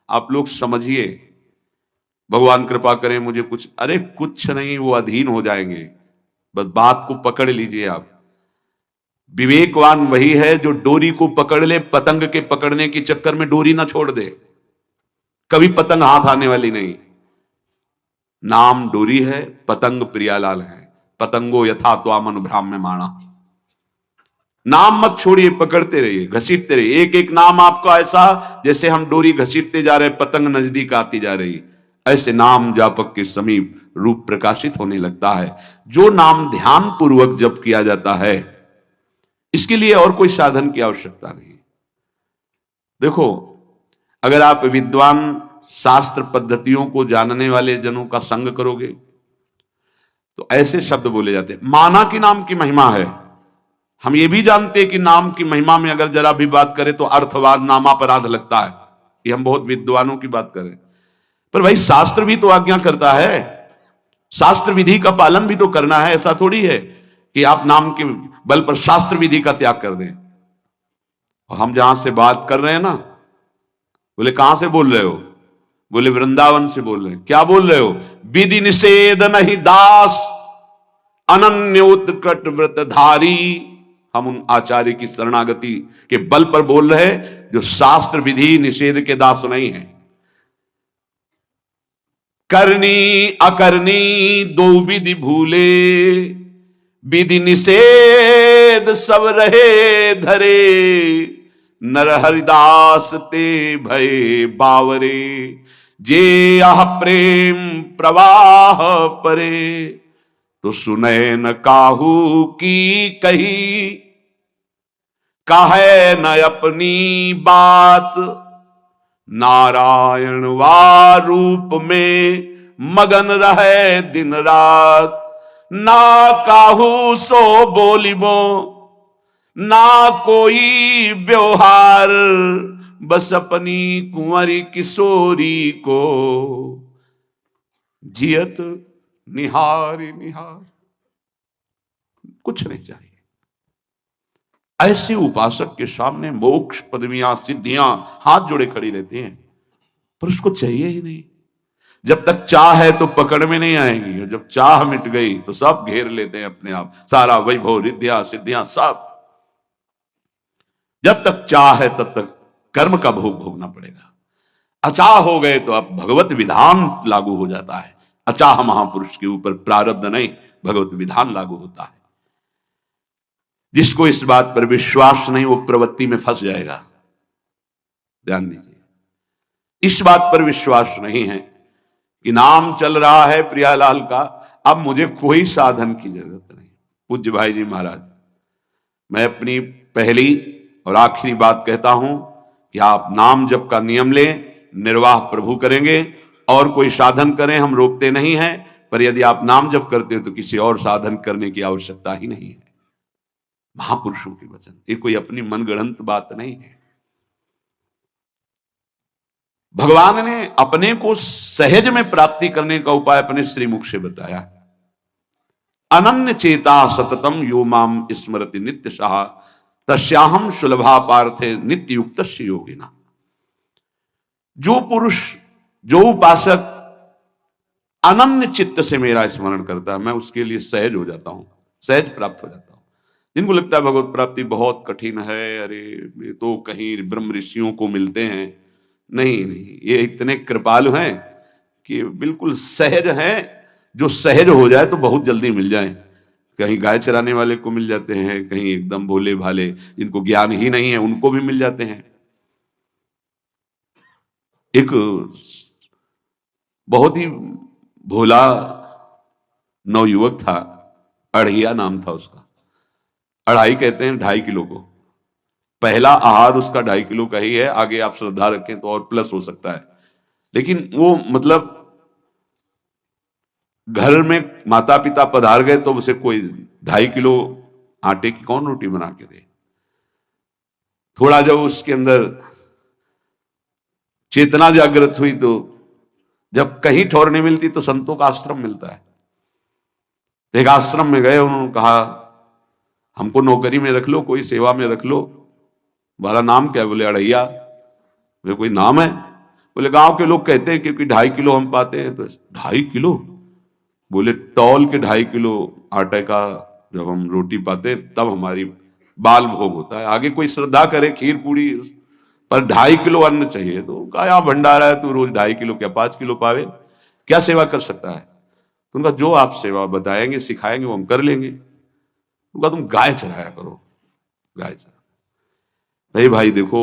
आप लोग समझिए, भगवान कृपा करें मुझे कुछ, अरे कुछ नहीं, वो अधीन हो जाएंगे। बस बात को पकड़ लीजिए आप। विवेकवान वही है जो डोरी को पकड़ ले, पतंग के पकड़ने के चक्कर में डोरी ना छोड़ दे, कभी पतंग हाथ आने वाली नहीं। नाम डोरी है, पतंग प्रियालाल है, पतंगो यथा त्वामन भ्राम्य माणा। नाम मत छोड़िए, पकड़ते रहिए, घसीटते रहिए। एक एक नाम आपको ऐसा, जैसे हम डोरी घसीटते जा रहे, पतंग नजदीक आती जा रही, ऐसे नाम जापक के समीप रूप प्रकाशित होने लगता है। जो नाम ध्यान पूर्वक जप किया जाता है, इसके लिए और कोई साधन की आवश्यकता नहीं। देखो, अगर आप विद्वान शास्त्र पद्धतियों को जानने वाले जनों का संग करोगे तो ऐसे शब्द बोले जाते हैं। माना कि नाम की महिमा है, हम ये भी जानते हैं कि नाम की महिमा में अगर जरा भी बात करें तो अर्थवाद नामापराध लगता है। ये हम बहुत विद्वानों की बात करें, पर भाई शास्त्र भी तो आज्ञा करता है, शास्त्र विधि का पालन भी तो करना है। ऐसा थोड़ी है कि आप नाम के बल पर शास्त्र विधि का त्याग कर दें। और हम जहां से बात कर रहे हैं ना, बोले कहां से बोल रहे हो? बोले वृंदावन से बोल रहे हैं। क्या बोल रहे हो? विधि निषेध नहीं दास, अनन्य उत्कट व्रतधारी। हम उन आचार्य की शरणागति के बल पर बोल रहे हैं जो शास्त्र विधि निषेध के दास नहीं है। करनी अकरनी दो विधि भूले, विधि निषेध सब रहे धरे, नर हरिदास ते भय बावरे, जे आह प्रेम प्रवाह परे, तो सुने न काहू की कही, काहे न अपनी बात, नारायण वा रूप में मगन रहे दिन रात, ना काहू सो बोलिबो, ना कोई व्यवहार, बस अपनी कुंवरी किशोरी को जियत निहार निहार। कुछ नहीं चाहिए। ऐसे उपासक के सामने मोक्ष पदवियां सिद्धियां हाथ जोड़े खड़ी रहती हैं, पर उसको चाहिए ही नहीं। जब तक चाह है तो पकड़ में नहीं आएंगी, और जब चाह मिट गई तो सब घेर लेते हैं अपने आप, सारा वैभव रिद्धियां सिद्धियां सब। जब तक चाह है तब तक कर्म का भोग भोगना पड़ेगा। अचाह हो गए तो अब भगवत विधान लागू हो जाता है। अचाह महापुरुष के ऊपर प्रारब्ध नहीं, भगवत विधान लागू होता है। जिसको इस बात पर विश्वास नहीं वो प्रवृत्ति में फंस जाएगा। ध्यान दीजिए, इस बात पर विश्वास नहीं है कि नाम चल रहा है प्रियालाल का, अब मुझे कोई साधन की जरूरत नहीं। पूज्य भाई जी महाराज, मैं अपनी पहली और आखिरी बात कहता हूं कि आप नाम जप का नियम लें, निर्वाह प्रभु करेंगे। और कोई साधन करें, हम रोकते नहीं हैं, पर यदि आप नाम जप करते हो तो किसी और साधन करने की आवश्यकता ही नहीं है। महापुरुषों के वचन, ये कोई अपनी मनगढ़ंत बात नहीं है। भगवान ने अपने को सहज में प्राप्ति करने का उपाय अपने श्रीमुख से बताया। अनन्य चेता सततम यो माम स्मरति नित्य सहा, तस्याहम सुलभा पार्थे नित्य युक्त योगिना। जो पुरुष, जो उपासक अनन्य चित्त से मेरा स्मरण करता है, मैं उसके लिए सहज हो जाता हूं, सहज प्राप्त हो जाता हूं। जिनको लगता है भगवत प्राप्ति बहुत कठिन है, अरे ये तो कहीं ब्रह्म ऋषियों को मिलते हैं, नहीं नहीं, ये इतने कृपालु हैं कि बिल्कुल सहज हैं। जो सहज हो जाए तो बहुत जल्दी मिल जाए। कहीं गाय चराने वाले को मिल जाते हैं, कहीं एकदम भोले भाले जिनको ज्ञान ही नहीं है उनको भी मिल जाते हैं। एक बहुत ही भोला नवयुवक था, अढ़िया नाम था उसका। अढ़ाई कहते हैं 2.5 किलो को। पहला आहार उसका 2.5 किलो का ही है, आगे आप श्रद्धा रखें तो और प्लस हो सकता है। लेकिन वो मतलब घर में माता पिता पधार गए तो उसे कोई 2.5 किलो आटे की कौन रोटी बना के दे। थोड़ा जब उसके अंदर चेतना जागृत हुई तो जब कहीं ठौर नहीं मिलती तो संतों का आश्रम मिलता है। एक आश्रम में गए, उन्होंने कहा हमको नौकरी में रख लो, कोई सेवा में रख लो। वाला नाम क्या है? बोले अढ़ैया। वे कोई नाम है? बोले गांव के लोग कहते हैं क्योंकि 2.5 किलो हम पाते हैं। तो 2.5 किलो? बोले तौल के 2.5 किलो आटे का जब हम रोटी पाते हैं तब हमारी बाल भोग होता है। आगे कोई श्रद्धा करे खीर पूरी, पर 2.5 किलो अन्न चाहिए। तो कहा यहाँ भंडारा है, तू रोज 2.5 किलो क्या 5 किलो पावे, क्या सेवा कर सकता है? तो उनका जो आप सेवा बताएंगे सिखाएंगे वो हम कर लेंगे। उनका तुम गाय चराया करो, गाय चरा। नहीं भाई देखो,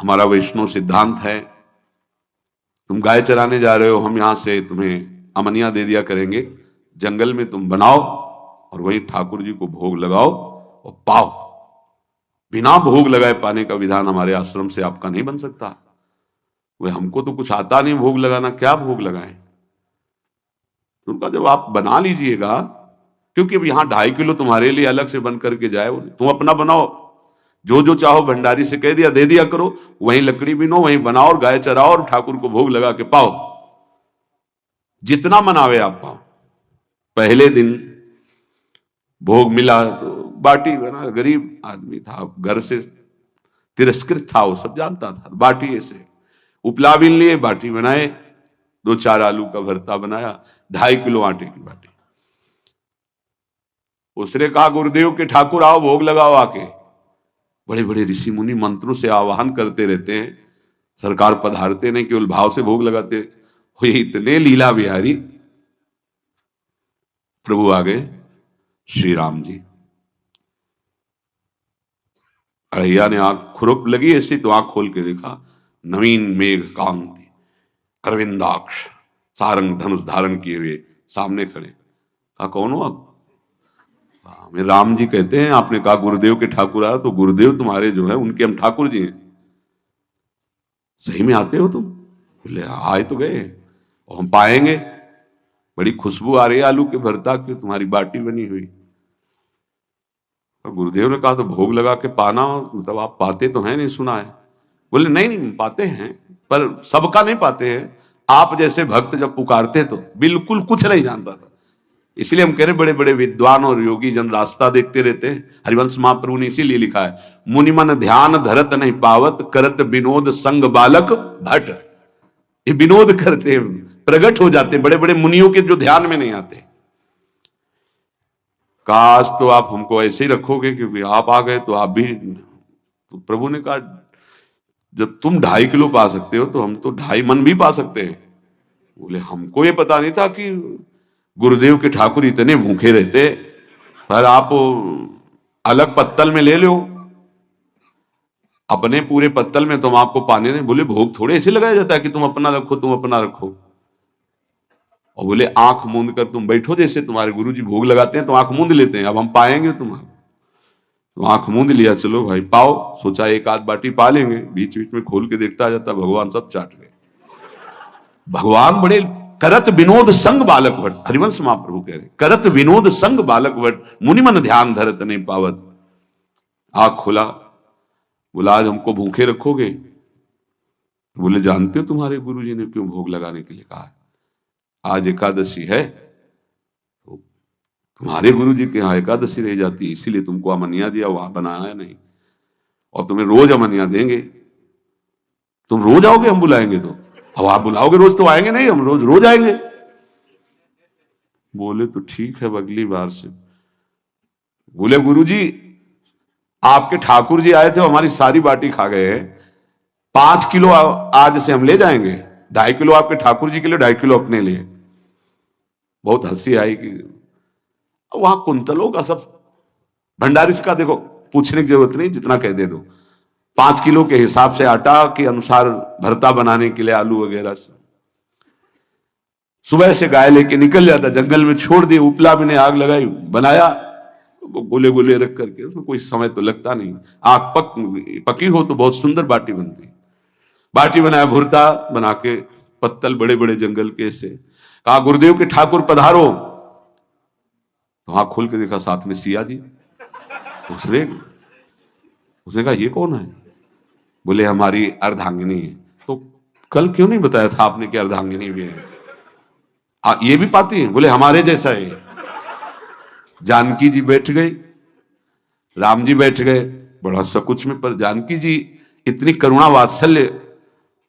हमारा वैष्णव सिद्धांत है, तुम गाय चराने जा रहे हो, हम यहां से तुम्हें अमनिया दे दिया करेंगे, जंगल में तुम बनाओ और वहीं ठाकुर जी को भोग लगाओ और पाओ। बिना भोग लगाए पाने का विधान हमारे आश्रम से आपका नहीं बन सकता। वे हमको तो कुछ आता नहीं भोग लगाना, क्या भोग लगाएं? तो उनका जब आप बना लीजिएगा, क्योंकि अब यहां 2.5 किलो तुम्हारे लिए अलग से बन करके जाए, तुम अपना बनाओ, जो जो चाहो भंडारी से कह दिया दे दिया करो, वहीं लकड़ी बिनो, वहीं बनाओ और गाय चराओ और ठाकुर को भोग लगा के पाओ। जितना मनावे आप पाओ। पहले दिन भोग मिला तो बाटी बना, गरीब आदमी था, घर से तिरस्कृत था, वो सब जानता था। बाटी ऐसे उपला बिन लिए, बाटी बनाए, 2-4 आलू का भरता बनाया, 2.5 किलो आटे की बाटी। उसने कहा गुरुदेव के ठाकुर आओ भोग लगाओ आके। बड़े बड़े ऋषि मुनि मंत्रों से आवाहन करते रहते हैं, सरकार पधारते नहीं, केवल भाव से भोग लगाते। हुए इतने लीला बिहारी, प्रभु आ गए श्री राम जी। अड़ैया ने आंख खुरप लगी ऐसी, तो आंख खोल के देखा, नवीन मेघ कांति, अरविंदाक्ष, सारंग धनुष धारण किए हुए सामने खड़े। कहा कौन हो आप? हमें राम जी कहते हैं। आपने कहा गुरुदेव के ठाकुर आ, तो गुरुदेव तुम्हारे जो है उनके हम ठाकुर जी हैं। सही में आते हो तुम? बोले आए तो गए और हम पाएंगे। बड़ी खुशबू आ रही है आलू के भरता की, तुम्हारी बाटी बनी हुई। और गुरुदेव ने कहा तो भोग लगा के पाना, मतलब आप पाते तो हैं, नहीं सुना है? बोले नहीं नहीं पाते हैं, पर सबका नहीं पाते हैं। आप जैसे भक्त जब पुकारते तो बिल्कुल कुछ नहीं जानता था। इसलिए हम कह रहे बड़े बड़े विद्वान और योगी जन रास्ता देखते रहते हैं। हरिवंश महाप्रभु ने इसीलिए लिखा है, मुनिमन ध्यान धरत नहीं पावत, करत विनोद संग बालक भट। ये विनोद करते हैं, प्रकट हो जाते बड़े बड़े मुनियों के जो ध्यान में नहीं आते। काश तो आप हमको ऐसे ही रखोगे, क्योंकि आप आ गए तो आप भी। तो प्रभु ने कहा जब तुम 2.5 किलो पा सकते हो तो हम तो 2.5 मन भी पा सकते हैं। बोले हमको ये पता नहीं था कि गुरुदेव के ठाकुर इतने भूखे रहते, पर आप अलग पत्तल में ले लो, अपने पूरे पत्तल में तुम आपको पाने दें। बोले भोग थोड़े ऐसे लगाया जाता है कि तुम अपना रखो, तुम अपना रखो। और बोले आंख मूंद कर तुम बैठो, जैसे तुम्हारे गुरुजी भोग लगाते हैं तो आंख मूंद लेते हैं, अब हम पाएंगे तुम्हारा। तो आंख मूंद लिया, चलो भाई पाओ। सोचा एक आध बाटी पा लेंगे, बीच बीच में खोल के देखता जाता, भगवान सब चाट गए। भगवान बड़े करत विनोद संग बालक भट, हरिवंश महाप्रभु कह रहे करत विनोद संग बालक भट, मुनिमन ध्यान धरत नहीं पावत। आंख खोला, बोला आज हमको भूखे रखोगे? बोले जानते हो तुम्हारे गुरुजी ने क्यों भोग लगाने के लिए कहा है? आज एकादशी है, तो तुम्हारे गुरुजी के यहाँ एकादशी रह जाती है, इसीलिए तुमको अमनिया दिया, वहां बनाया नहीं। और तुम्हें रोज अमनिया देंगे, तुम रोज आओगे हम बुलाएंगे तो? अब आप बुलाओगे रोज तो आएंगे नहीं, हम रोज रोज आएंगे। बोले तो ठीक है, अगली बार से। बोले गुरुजी आपके ठाकुर जी आए थे, हमारी सारी बाटी खा गए हैं, 5 किलो आज से हम ले जाएंगे, 2.5 किलो आपके ठाकुर जी के लिए, 2.5 किलो अपने लिए। बहुत हंसी आई कि वहां कुंतलों का सब भंडारी का देखो, पूछने की जरूरत नहीं, जितना कह दे दो। 5 किलो के हिसाब से आटा के अनुसार भरता बनाने के लिए आलू वगैरह से सुबह से गाय लेके निकल जाता, जंगल में छोड़ दिए, उपला में ने आग लगाई, बनाया, गोले गोले रख करके, उसमें कोई समय तो लगता नहीं। आग पकी हो तो बहुत सुंदर बाटी बनती। बाटी बनाया, भुरता बना के, पत्तल बड़े बड़े जंगल के से। कहा गुरुदेव के ठाकुर पधारो। तो आंख खोल के देखा साथ में सिया जी। उसने कहा ये कौन है? बोले हमारी अर्धांगिनी है। तो कल क्यों नहीं बताया था आपने कि अर्धांगिनी भी है? ये भी पाती है? बोले हमारे जैसा है। जानकी जी बैठ गई, राम जी बैठ गए, बड़ा सकुच में, पर जानकी जी इतनी करुणा वात्सल्य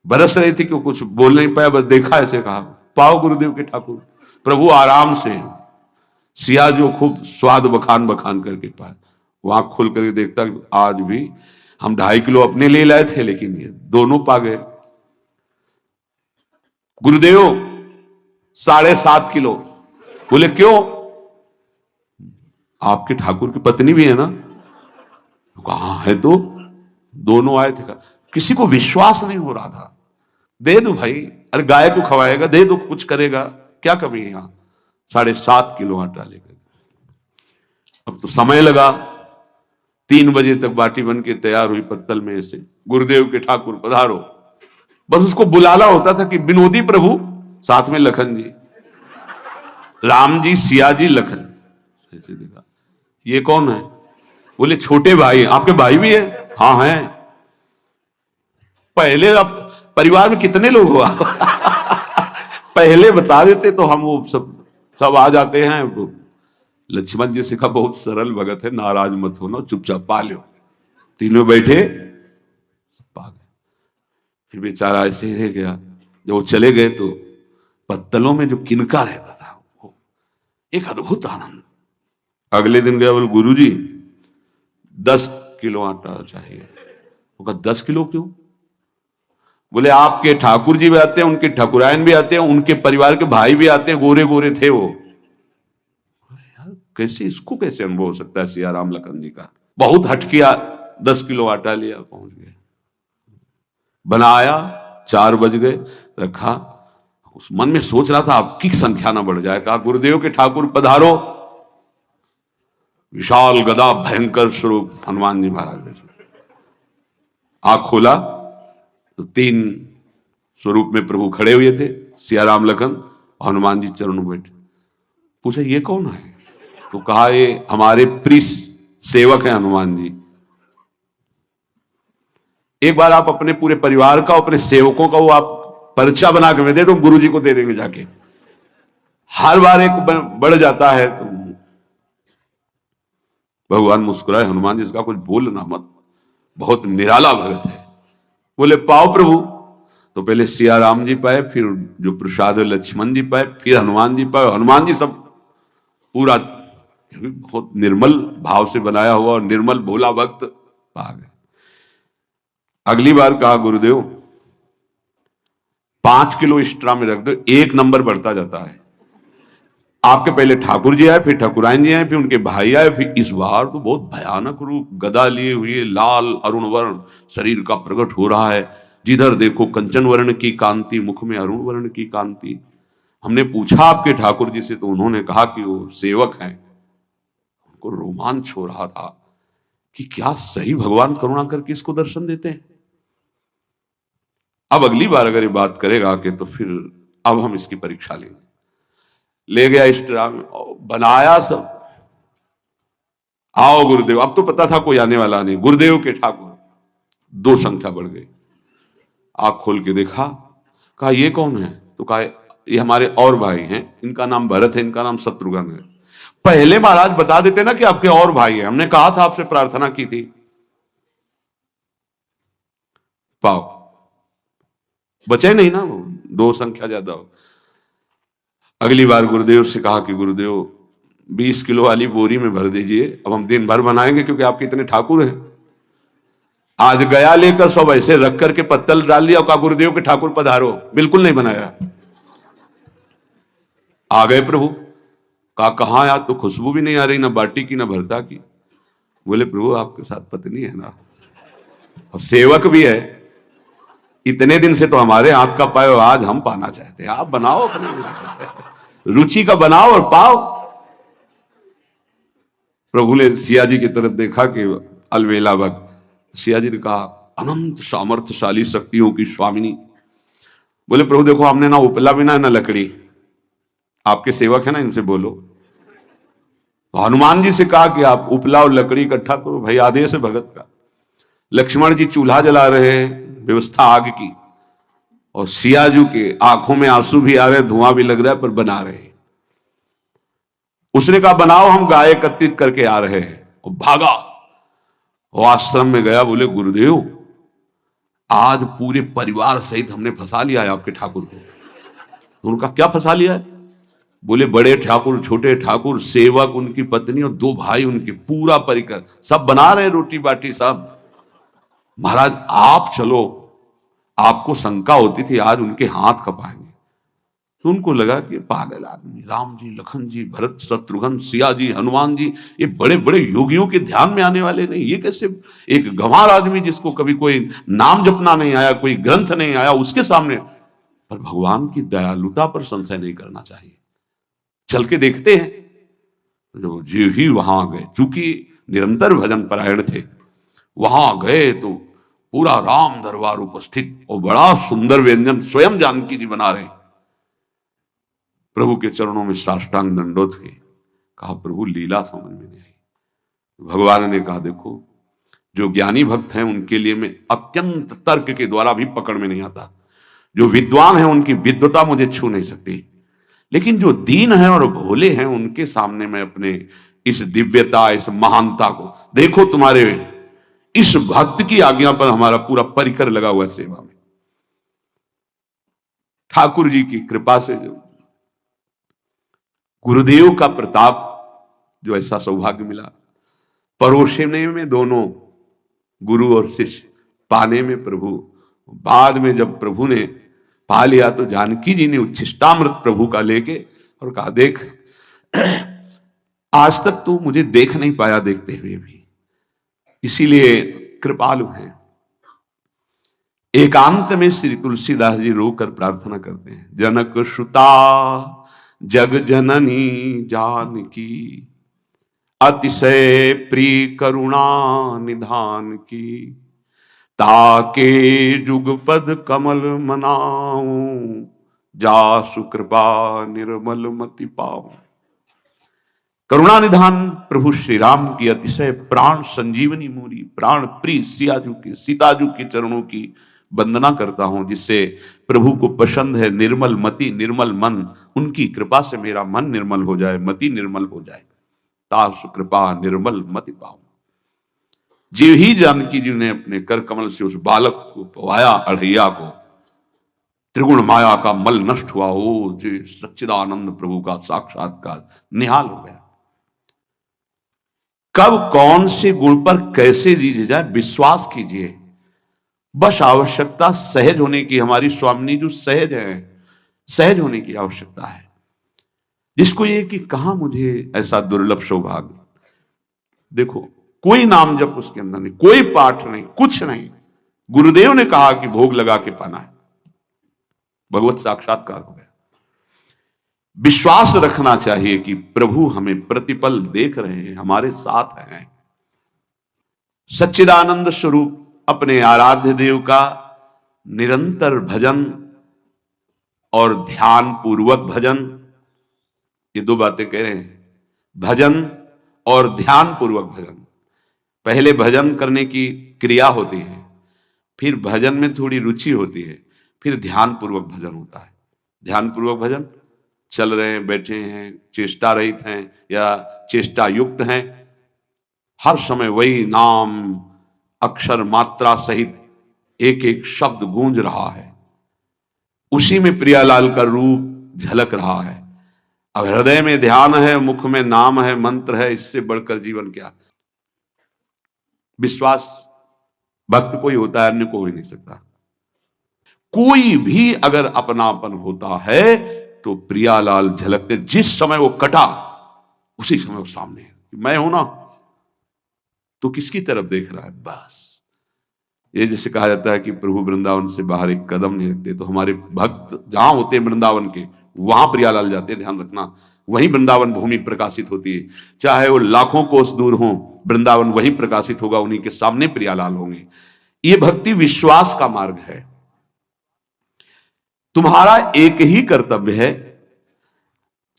बरस रही थी कि कुछ बोल नहीं पाया, बस देखा ऐसे कहा पाओ गुरुदेव के ठाकुर। प्रभु आराम से सिया जो खूब स्वाद बखान बखान करके पाए, वो आंख खोल करके देखता आज भी हम 2.5 किलो अपने लिए लाए थे, लेकिन ये दोनों पा गए। गुरुदेव 7.5 किलो। बोले क्यों? आपके ठाकुर की पत्नी भी है ना? कहा है तो दोनों आए थे। किसी को विश्वास नहीं हो रहा था। दे दो भाई, अरे गाय को खवाएगा, दे दो, कुछ करेगा, क्या कमी है यहां। 7.5 किलो आटा लेकर। अब तो समय लगा, 3 बजे तक बाटी बन के तैयार हुई पत्तल में ऐसे, गुरुदेव के ठाकुर पधारो। बस उसको बुलाना होता था कि विनोदी प्रभु, साथ में लखन जी, राम जी, सिया जी, लखन। ऐसे देखा, ये कौन है? बोले छोटे भाई। आपके भाई भी है? हाँ है। पहले अब परिवार में कितने लोग हो आप? पहले बता देते तो हम वो सब सब आ जाते हैं। लक्ष्मण जी से कहा बहुत सरल भगत है, नाराज मत होना, चुपचाप पा लो। तीनों बैठे, पा गए। फिर बेचारा ऐसे ही रह गया। जब वो चले गए तो पत्तलों में जो किनका रहता था, वो एक अद्भुत आनंद। अगले दिन गया, बोले गुरु जी 10 किलो आटा चाहिए। वो कहा 10 किलो क्यों? बोले आपके ठाकुर जी भी आते हैं, उनके ठाकुरायन भी आते हैं, उनके परिवार के भाई भी आते हैं, गोरे गोरे थे वो। यार कैसे, इसको कैसे अनुभव हो सकता है सियाराम लखन जी का? बहुत हट किया, 10 किलो आटा लिया, पहुंच गए, बनाया। 4 बज गए, रखा। उस मन में सोच रहा था आपकी संख्या ना बढ़ जाए। कहा गुरुदेव के ठाकुर पधारो। विशाल गदा भयंकर स्वरूप हनुमान जी महाराज। आंख खोला तो 3 स्वरूप में प्रभु खड़े हुए थे, सियाराम लखन, हनुमान जी चरणों में बैठे। पूछा ये कौन है? तो कहा ये हमारे प्रिय सेवक हैं हनुमान जी। एक बार आप अपने पूरे परिवार का, अपने सेवकों का वो आप पर्चा बना के दे दो, गुरु जी को दे देंगे जाके। हर बार एक बढ़ जाता है तो भगवान मुस्कुराए, हनुमान जी इसका कुछ बोलना मत, बहुत निराला भगत है। बोले पाओ प्रभु। तो पहले सिया राम जी पाए, फिर जो प्रसाद लक्ष्मण जी पाए, फिर हनुमान जी पाए। हनुमान जी सब पूरा बहुत निर्मल भाव से बनाया हुआ और निर्मल भोला भक्त पा गए। अगली बार कहा गुरुदेव 5 किलो एक्स्ट्रा में रख दो, 1 नंबर बढ़ता जाता है। आपके पहले ठाकुर जी आए, फिर ठाकुरायन जी आए, फिर उनके भाई आए, फिर इस बार तो बहुत भयानक रूप, गदा लिए हुए, लाल अरुण वर्ण शरीर का प्रकट हो रहा है। जिधर देखो कंचन वर्ण की कांति, मुख में अरुण वर्ण की कांति। हमने पूछा आपके ठाकुर जी से तो उन्होंने कहा कि वो सेवक हैं। उनको रोमांच हो रहा था कि क्या सही भगवान करुणा करके इसको दर्शन देते हैं। अब अगली बार अगर ये बात करेगा कि तो फिर अब हम इसकी परीक्षा लेंगे। ले गया स्ट्रा में, बनाया सब। आओ गुरुदेव। अब तो पता था कोई आने वाला नहीं, गुरुदेव के ठाकुर। 2 संख्या बढ़ गई। आंख खोल के देखा, कहा ये कौन है? तो कहा ये हमारे और भाई हैं, इनका नाम भरत है, इनका नाम शत्रुघ्न है। पहले महाराज बता देते ना कि आपके और भाई हैं, हमने कहा था, आपसे प्रार्थना की थी। पाओ, बचे नहीं ना वो, 2 संख्या ज्यादा हो। अगली बार गुरुदेव से कहा कि गुरुदेव 20 किलो वाली बोरी में भर दीजिए, अब हम दिन भर बनाएंगे क्योंकि आपके इतने ठाकुर हैं। आज गया लेकर सब ऐसे रख करके पत्तल डाल दिया, कहा गुरुदेव के ठाकुर पधारो। बिल्कुल नहीं बनाया। आ गए प्रभु। कहा कहां यार, तो खुशबू भी नहीं आ रही, ना बाटी की ना भरता की। बोले प्रभु आपके साथ पत्नी है ना, और सेवक भी है, इतने दिन से तो हमारे हाथ का पाए, आज हम पाना चाहते हैं, आप बनाओ अपने रुचि का बनाओ और पाओ। प्रभु ने सिया जी की तरफ देखा कि अलवेला वक्त। सिया जी ने कहा अनंत सामर्थ्यशाली शक्तियों की स्वामिनी। बोले प्रभु देखो हमने ना उपला भी ना लकड़ी, आपके सेवक है ना, इनसे बोलो। तो हनुमान जी से कहा कि आप उपला और लकड़ी इकट्ठा करो, भाई आदेश है भगत का। लक्ष्मण जी चूल्हा जला रहे हैं, व्यवस्था आग की, और सियाजू के आंखों में आंसू भी आ रहे, धुआं भी लग रहा है, पर बना रहे। उसने कहा बनाओ, हम गाय एकत्रित करके आ रहे हैं। और भागा, वो आश्रम में गया। बोले गुरुदेव आज पूरे परिवार सहित हमने फंसा लिया है आपके ठाकुर को। तो उनका क्या फंसा लिया है? बोले बड़े ठाकुर, छोटे ठाकुर, सेवक, उनकी पत्नी और 2 भाई उनके, पूरा परिकर, सब बना रहे रोटी बाटी सब। महाराज आप चलो, आपको शंका होती थी आज उनके हाथ कपाएंगे। तो उनको लगा कि पागल आदमी, राम जी, लखन जी, भरत, शत्रुघ्न, सिया जी, हनुमान जी, ये बड़े बड़े योगियों के ध्यान में आने वाले नहीं, ये कैसे एक गंवार आदमी जिसको कभी कोई नाम जपना नहीं आया, कोई ग्रंथ नहीं आया, उसके सामने। पर भगवान की दयालुता पर संशय नहीं करना चाहिए। चल के देखते हैं। जो जी ही वहां गए, चूंकि निरंतर भजन परायण थे, वहां गए तो पूरा राम दरबार उपस्थित और बड़ा सुंदर व्यंजन स्वयं जानकी जी बना रहे। प्रभु के चरणों में साष्टांग दंडोत है। कहा प्रभु लीला समझ में नहीं आई। भगवान ने कहा देखो, जो ज्ञानी भक्त हैं उनके लिए मैं अत्यंत तर्क के द्वारा भी पकड़ में नहीं आता। जो विद्वान हैं उनकी विद्वता मुझे छू नहीं सकती, लेकिन जो दीन हैं और भोले हैं उनके सामने मैं अपने इस दिव्यता, इस महानता को देखो। तुम्हारे इस भक्त की आज्ञा पर हमारा पूरा परिकर लगा हुआ है सेवा में। ठाकुर जी की कृपा से जो गुरुदेव का प्रताप, जो ऐसा सौभाग्य मिला, परोसने में दोनों गुरु और शिष्य, पाने में प्रभु। बाद में जब प्रभु ने पा लिया तो जानकी जी ने उच्छिष्टामृत प्रभु का लेके और कहा देख, आज तक तू मुझे देख नहीं पाया देखते हुए भी, इसीलिए कृपालु हैं। एकांत में श्री तुलसीदास जी रोकर प्रार्थना करते हैं, जनक सुता जग जननी जानकी, अतिशय प्रिय करुणा निधान की, ताके जुगपद कमल मनाऊं, जासु कृपा निर्मल मति पाऊं। करुणा निधान प्रभु श्री राम की अतिशय प्राण संजीवनी मूरी, प्राण प्रिय सियाजू की, सीताजू के चरणों की वंदना करता हूं, जिससे प्रभु को पसंद है निर्मल मति, निर्मल मन। उनकी कृपा से मेरा मन निर्मल हो जाए, मति निर्मल हो जाए, तासु कृपा निर्मल मति पाऊं। जीव ही जानकी जी ने अपने कर कमल से उस बालक को पवाया, अढ़ैया को, त्रिगुण माया का मल नष्ट हुआ। ओ जी सच्चिदानंद प्रभु का साक्षात्कार निहाल हो गया। कब कौन से गुण पर कैसे जी जाए, विश्वास कीजिए। बस आवश्यकता सहज होने की। हमारी स्वामिनी जो सहज है, सहज होने की आवश्यकता है। जिसको ये कि कहा मुझे ऐसा दुर्लभ सौभाग्य, देखो कोई नाम जप उसके अंदर नहीं, कोई पाठ नहीं, कुछ नहीं। गुरुदेव ने कहा कि भोग लगा के पाना है, भगवत साक्षात्कार हो गया। विश्वास रखना चाहिए कि प्रभु हमें प्रतिपल देख रहे हैं, हमारे साथ हैं। सच्चिदानंद स्वरूप अपने आराध्य देव का निरंतर भजन और ध्यान पूर्वक भजन, ये 2 बातें कह रहे हैं, भजन और ध्यान पूर्वक भजन। पहले भजन करने की क्रिया होती है, फिर भजन में थोड़ी रुचि होती है, फिर ध्यान पूर्वक भजन होता है। ध्यान पूर्वक भजन, चल रहे हैं, बैठे हैं, चेष्टा रहित हैं या चेष्टा युक्त हैं, हर समय वही नाम अक्षर मात्रा सहित एक एक शब्द गूंज रहा है, उसी में प्रियालाल का रूप झलक रहा है। अब हृदय में ध्यान है, मुख में नाम है, मंत्र है, इससे बढ़कर जीवन क्या। विश्वास भक्त कोई होता है, अन्य को भी नहीं सकता। कोई भी अगर अपनापन होता है तो प्रियालाल झलकते। जिस समय वो कटा उसी समय वो सामने है। मैं हूं ना, तो किसकी तरफ देख रहा है? बस ये जैसे कहा जाता है कि प्रभु वृंदावन से बाहर एक कदम नहीं रखते, तो हमारे भक्त जहां होते हैं वृंदावन के, वहां प्रियालाल जाते हैं। ध्यान रखना, वहीं वृंदावन भूमि प्रकाशित होती है। चाहे वो लाखों कोस दूर हो, वृंदावन वहीं प्रकाशित होगा, उन्हीं के सामने प्रियालाल होंगे। ये भक्ति विश्वास का मार्ग है। तुम्हारा एक ही कर्तव्य है,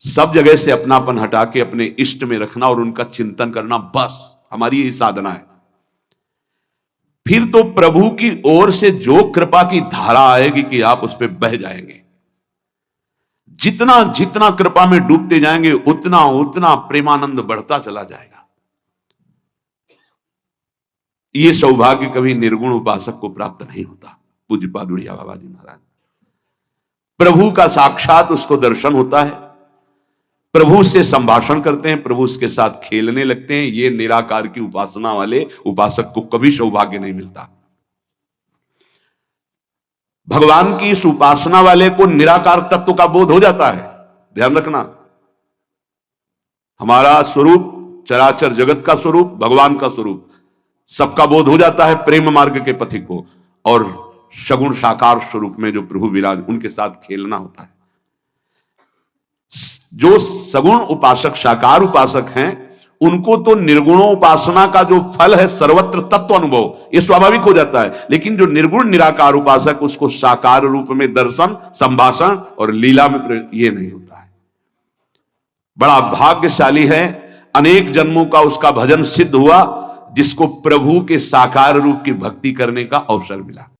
सब जगह से अपनापन हटा के अपने इष्ट में रखना और उनका चिंतन करना। बस हमारी यही साधना है। फिर तो प्रभु की ओर से जो कृपा की धारा आएगी कि आप उस पर बह जाएंगे। जितना जितना कृपा में डूबते जाएंगे, उतना उतना प्रेमानंद बढ़ता चला जाएगा। यह सौभाग्य कभी निर्गुण उपासक को प्राप्त नहीं होता। पूज्य पादुड़िया बाबा जी महाराज। प्रभु का साक्षात उसको दर्शन होता है, प्रभु से संभाषण करते हैं, प्रभु उसके साथ खेलने लगते हैं। ये निराकार की उपासना वाले उपासक को कभी सौभाग्य नहीं मिलता। भगवान की इस उपासना वाले को निराकार तत्व का बोध हो जाता है। ध्यान रखना, हमारा स्वरूप चराचर जगत का स्वरूप, भगवान का स्वरूप सबका बोध हो जाता है प्रेम मार्ग के पथिक को। और सगुण साकार स्वरूप में जो प्रभु विराज, उनके साथ खेलना होता है। जो सगुण उपासक साकार उपासक हैं, उनको तो निर्गुणों उपासना का जो फल है सर्वत्र तत्व अनुभव, ये स्वाभाविक हो जाता है। लेकिन जो निर्गुण निराकार उपासक, उसको साकार रूप में दर्शन, संभाषण और लीला में ये नहीं होता है। बड़ा भाग्यशाली है, अनेक जन्मों का उसका भजन सिद्ध हुआ, जिसको प्रभु के साकार रूप की भक्ति करने का अवसर मिला।